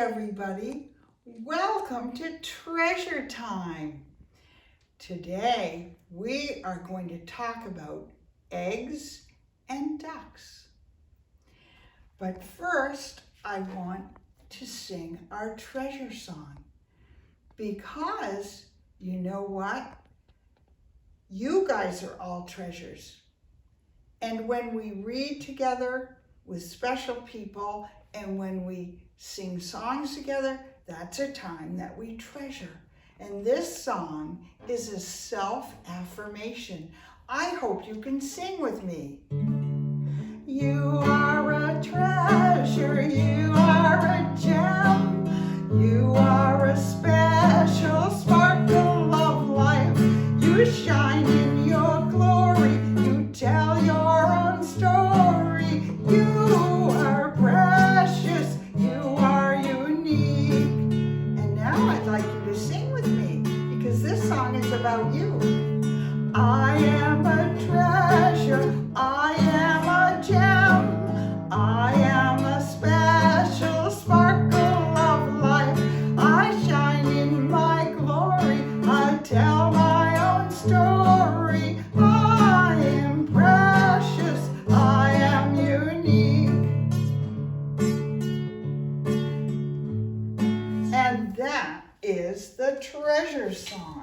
everybody. Welcome to Treasure Time. Today we are going to talk about eggs and ducks. But first I want to sing our treasure song because you know what? You guys are all treasures. And when we read together with special people and when we sing songs together, that's a time that we treasure. And this song is a self-affirmation. I hope you can sing with me. You are a treasure, you are a gem, you are a special sparkle of life. You shine in your glory, you tell your own story. You are precious, you are unique. And now I'd like you to sing with me because this song is about you. I am a treasure, I am a gem, I am a special sparkle of life. I shine in my glory, I tell my own story. I am precious, I am unique. And that is the treasure song.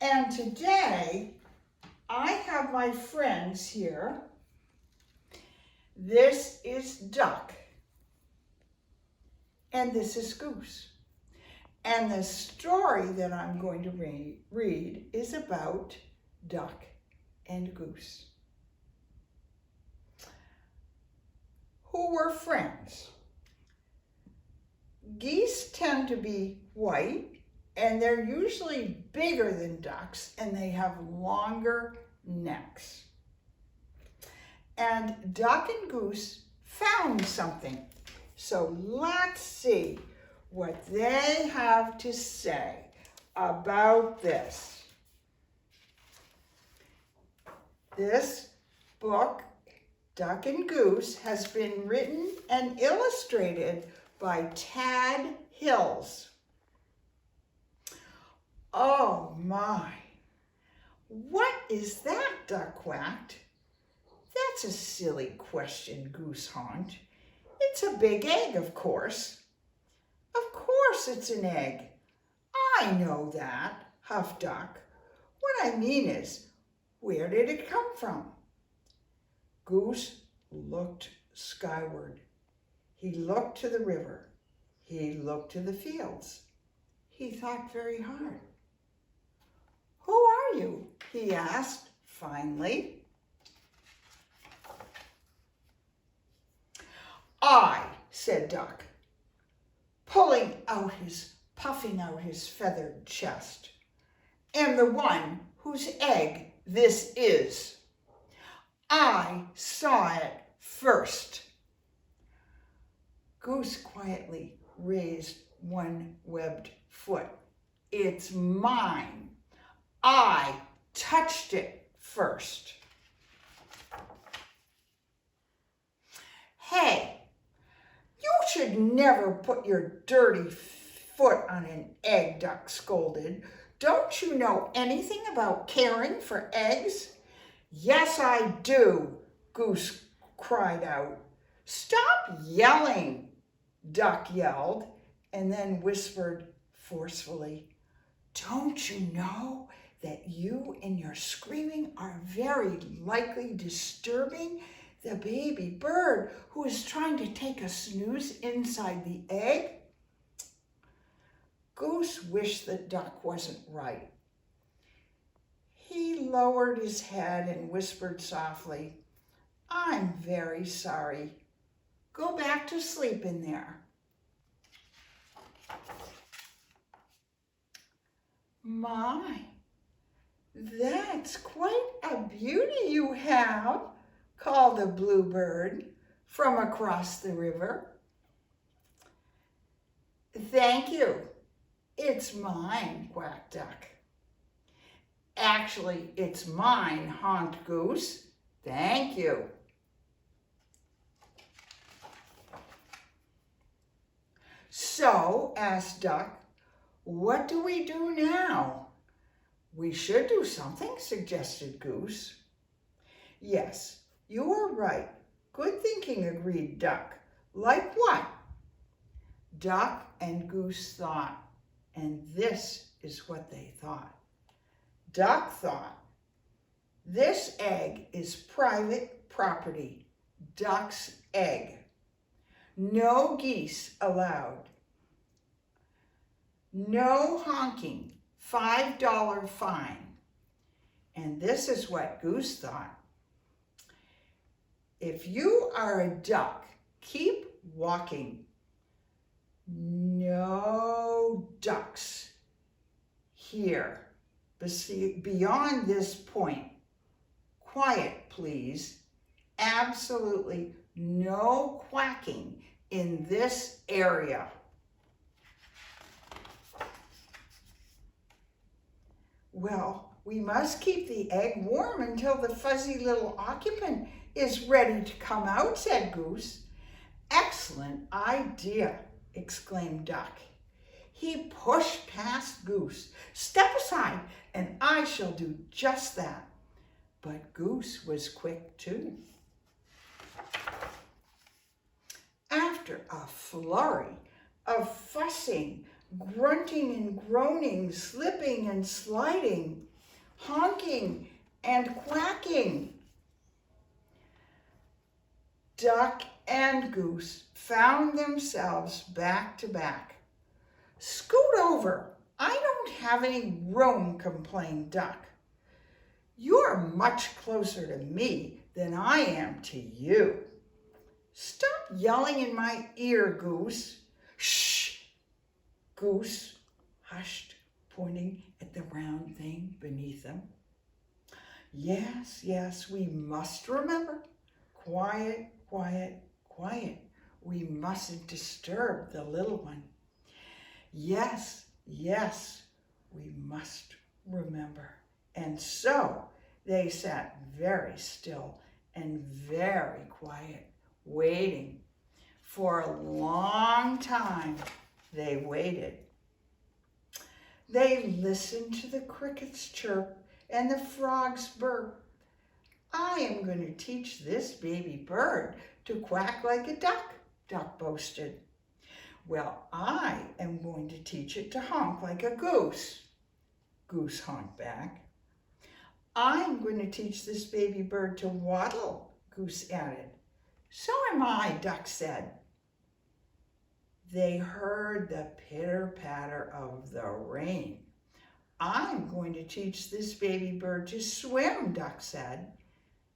And today, I have my friends here. This is Duck. And this is Goose. And the story that I'm going to read is about Duck and Goose, who were friends. Geese tend to be white, and they're usually bigger than ducks, and they have longer necks. And Duck and Goose found something. So let's see what they have to say about this. This book, Duck and Goose, has been written and illustrated by Tad Hills. Oh my, what is that? Duck quacked. That's a silly question, Goose honked. It's a big egg, of course. Of course it's an egg. I know that, huffed Duck. What I mean is, where did it come from? Goose looked skyward. He looked to the river. He looked to the fields. He thought very hard. Who are you? He asked finally. I, said Duck, puffing out his feathered chest, am the one whose egg this is. I saw it first. Goose quietly raised one webbed foot. It's mine. I touched it first. Hey, you should never put your dirty foot on an egg, Duck scolded. Don't you know anything about caring for eggs? Yes, I do, Goose cried out. Stop yelling, Duck yelled, and then whispered forcefully, don't you know that you and your screaming are very likely disturbing the baby bird who is trying to take a snooze inside the egg? Goose wished that Duck wasn't right. He lowered his head and whispered softly, I'm very sorry. Go back to sleep in there. My, that's quite a beauty you have, called a bluebird from across the river. Thank you. It's mine, quacked Duck. Actually, it's mine, honked Goose. Thank you. So, asked Duck, what do we do now? We should do something, suggested Goose. Yes, you are right. Good thinking, agreed Duck. Like what? Duck and Goose thought, and this is what they thought. Duck thought, this egg is private property. Duck's egg. No geese allowed. No honking. $5 fine. And this is what Goose thought. If you are a duck, keep walking. No ducks here beyond this point. Quiet, please. Absolutely no quacking in this area. Well, we must keep the egg warm until the fuzzy little occupant is ready to come out, said Goose. Excellent idea, exclaimed Duck. He pushed past Goose. Step aside, and I shall do just that. But Goose was quick too. After a flurry of fussing, grunting and groaning, slipping and sliding, honking and quacking, Duck and Goose found themselves back to back. Scoot over. I don't have any room, complained Duck. You're much closer to me than I am to you. Stop yelling in my ear, Goose. Shh! Goose hushed, pointing at the round thing beneath them. Yes, yes, we must remember. Quiet, quiet, quiet. We mustn't disturb the little one. Yes, yes, we must remember. And so they sat very still and very quiet, waiting. For a long time they waited. They listened to the crickets chirp and the frogs burp. I am going to teach this baby bird to quack like a duck, Duck boasted. Well, I am going to teach it to honk like a goose, Goose honked back. I'm going to teach this baby bird to waddle, Goose added. So am I, Duck said. They heard the pitter-patter of the rain. I'm going to teach this baby bird to swim, Duck said.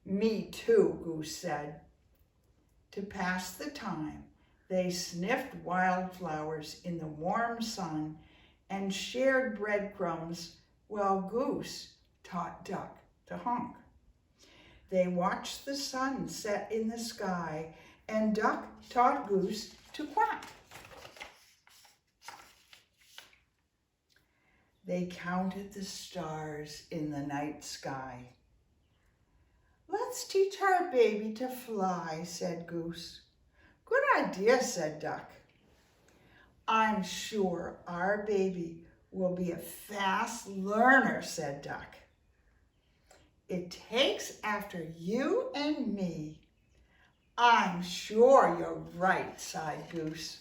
Me too, Goose said. To pass the time, they sniffed wildflowers in the warm sun and shared breadcrumbs while Goose taught Duck to honk. They watched the sun set in the sky and Duck taught Goose to quack. They counted the stars in the night sky. Let's teach our baby to fly, said Goose. Good idea, said Duck. I'm sure our baby will be a fast learner, said Duck. It takes after you and me. I'm sure you're right, sighed Goose.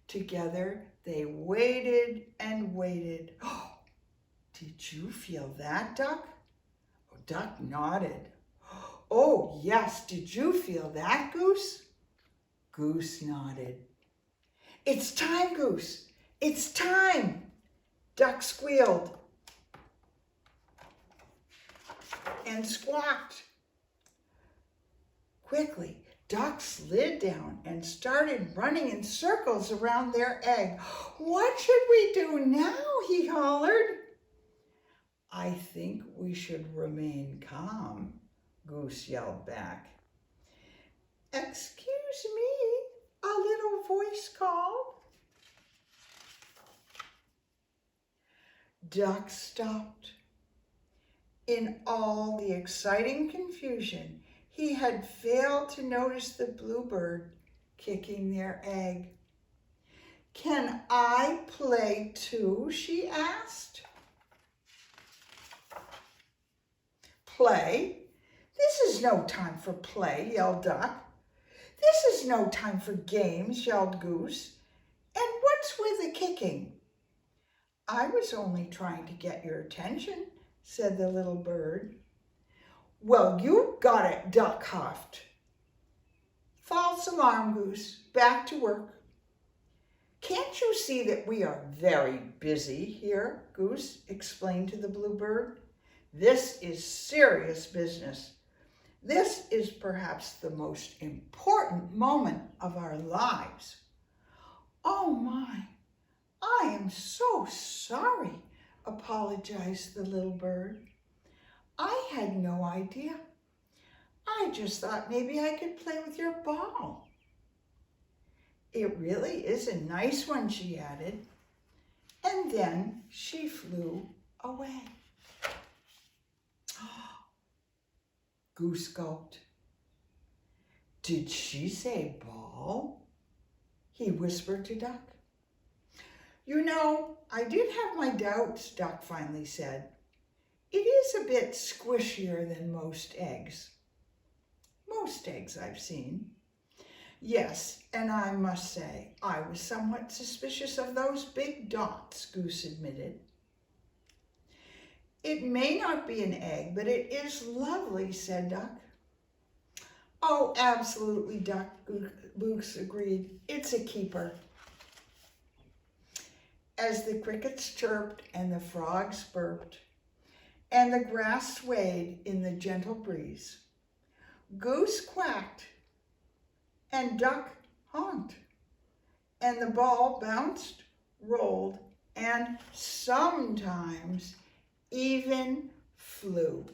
Together they waited and waited. Oh, did you feel that, Duck? Oh, Duck nodded. Oh, yes, did you feel that, Goose? Goose nodded. It's time, Goose. It's time, Duck squealed and squawked. Quickly, Duck slid down and started running in circles around their egg. What should we do now? He hollered. I think we should remain calm, Goose yelled back. Excuse me, a little voice called. Duck stopped. In all the exciting confusion, he had failed to notice the bluebird kicking their egg. "Can I play too?" she asked. "Play? This is no time for play," yelled Duck. "This is no time for games," yelled Goose. "And what's with the kicking?" "I was only trying to get your attention," said the little bird. "Well, you got it," Duck huffed. "False alarm, Goose. Back to work." "Can't you see that we are very busy here?" Goose explained to the bluebird. "This is serious business. This is perhaps the most important moment of our lives." "Oh my, I am so sorry," apologized the little bird. "I had no idea. I just thought maybe I could play with your ball." "It really is a nice one," she added. And then she flew away. Goose gulped. "Did she say ball?" he whispered to Duck. "You know, I did have my doubts," Duck finally said. "It is a bit squishier than most eggs. Most eggs I've seen. Yes, and I must say, I was somewhat suspicious of those big dots," Goose admitted. "It may not be an egg, but it is lovely," said Duck. "Oh, absolutely," Goose agreed. "It's a keeper." As the crickets chirped and the frogs burped and the grass swayed in the gentle breeze, Goose quacked and Duck honked, and the ball bounced, rolled, and sometimes even flew.